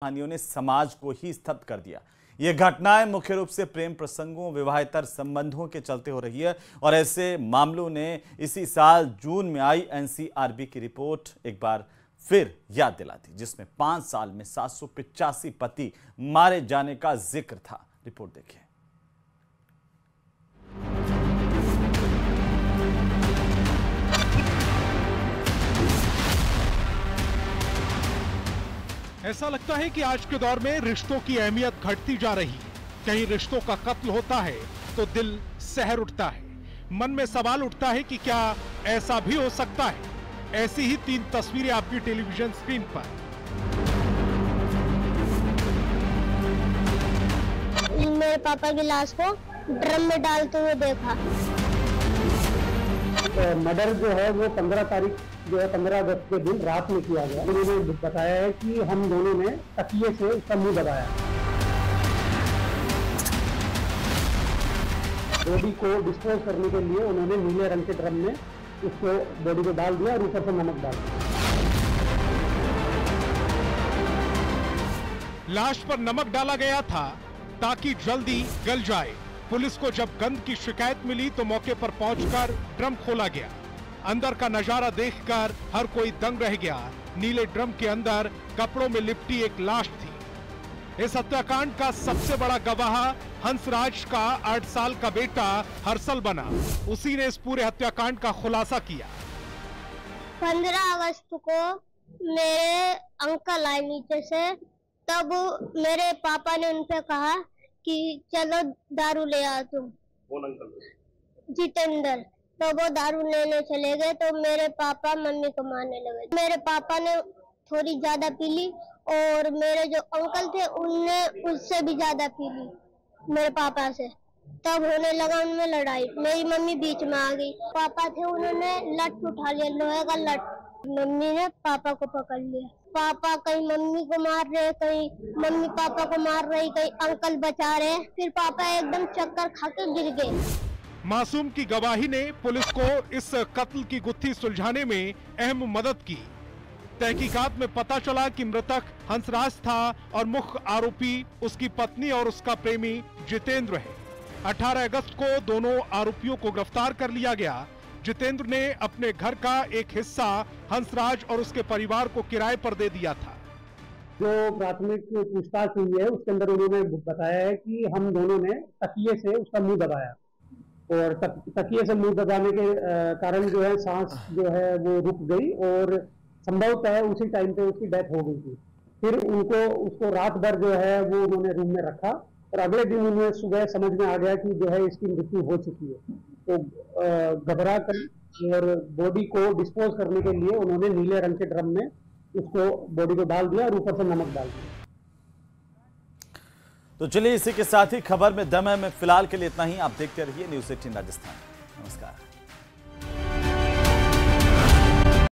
कहानियों ने समाज को ही स्तब्ध कर दिया। ये घटनाएं मुख्य रूप से प्रेम प्रसंगों, विवाहेतर संबंधों के चलते हो रही है और ऐसे मामलों ने इसी साल जून में आई एनसीआरबी की रिपोर्ट एक बार फिर याद दिलाती, जिसमें 5 साल में 785 पति मारे जाने का जिक्र था। रिपोर्ट देखिए। ऐसा लगता है कि आज के दौर में रिश्तों की अहमियत घटती जा रही है। कहीं रिश्तों का कत्ल होता है तो दिल सहर उठता है। मन में सवाल उठता है कि क्या ऐसा भी हो सकता है। ऐसी ही 3 तस्वीरें आपकी टेलीविजन स्क्रीन पर। मेरे पापा की लाश को ड्रम में डालते हुए देखा। मर्डर जो है वो 15 तारीख जो है 15 अगस्त के दिन रात में किया गया। उन्होंने बताया है कि हम दोनों ने तकिए से उसका मुंह दबाया। बॉडी को डिस्पोज करने के लिए उन्होंने नीले रंग के ड्रम में उसको बॉडी को डाल दिया और ऊपर से नमक डाल दिया। लाश पर नमक डाला गया था ताकि जल्दी गल जाए। पुलिस को जब गंध की शिकायत मिली तो मौके पर पहुंचकर ड्रम खोला गया। अंदर का नजारा देखकर हर कोई दंग रह गया। नीले ड्रम के अंदर कपड़ों में लिपटी एक लाश थी। इस हत्याकांड का सबसे बड़ा गवाह हंसराज का 8 साल का बेटा हर्षल बना। उसी ने इस पूरे हत्याकांड का खुलासा किया। 15 अगस्त को मेरे अंकल आए नीचे से, तब मेरे पापा ने उनसे कहा कि चलो दारू ले आओ तुम। कौन अंकल? जितेंद्र। तो वो दारू लेने चले गए तो मेरे पापा मम्मी को मारने लगे। मेरे पापा ने थोड़ी ज्यादा पी ली और मेरे जो अंकल थे उनने उससे भी ज्यादा पी ली मेरे पापा से। तब होने लगा उनमें लड़ाई। मेरी मम्मी बीच में आ गई। पापा थे उन्होंने लठ उठा लिया, लोहे का लठ। मम्मी ने पापा को पकड़ लिया। पापा कहीं मम्मी को मार रहे, कहीं मम्मी पापा को मार रही, कहीं अंकल बचा रहे। फिर पापा एकदम चक्कर खा के गिर गए। मासूम की गवाही ने पुलिस को इस कत्ल की गुत्थी सुलझाने में अहम मदद की। तहकीकात में पता चला कि मृतक हंसराज था और मुख्य आरोपी उसकी पत्नी और उसका प्रेमी जितेंद्र है। 18 अगस्त को दोनों आरोपियों को गिरफ्तार कर लिया गया। जितेंद्र ने अपने घर का एक हिस्सा हंसराज और उसके परिवार को किराए पर दे दिया था। जो प्राथमिक पूछताछ हुई है उसके अंदर उन्होंने बताया है कि हम दोनों ने तकिए से उसका मुंह दबाया और तकिए से मुंह दबाने के कारण जो है सांस जो है वो रुक गई और संभवतः है उसी टाइम पे उसकी डेथ हो गई थी। फिर उसको रात भर जो है वो उन्होंने रूम में रखा और अगले दिन उन्हें सुबह समझ में आ गया कि जो है इसकी मृत्यु हो चुकी है। तो घबरा कर और बॉडी को डिस्पोज करने के लिए उन्होंने नीले रंग के ड्रम में उसको बॉडी को डाल दिया और ऊपर से नमक डाल दिया। तो चलिए इसी के साथ ही खबर में दम है में फिलहाल के लिए इतना ही। आप देखते रहिए न्यूज़ 18 राजस्थान। नमस्कार।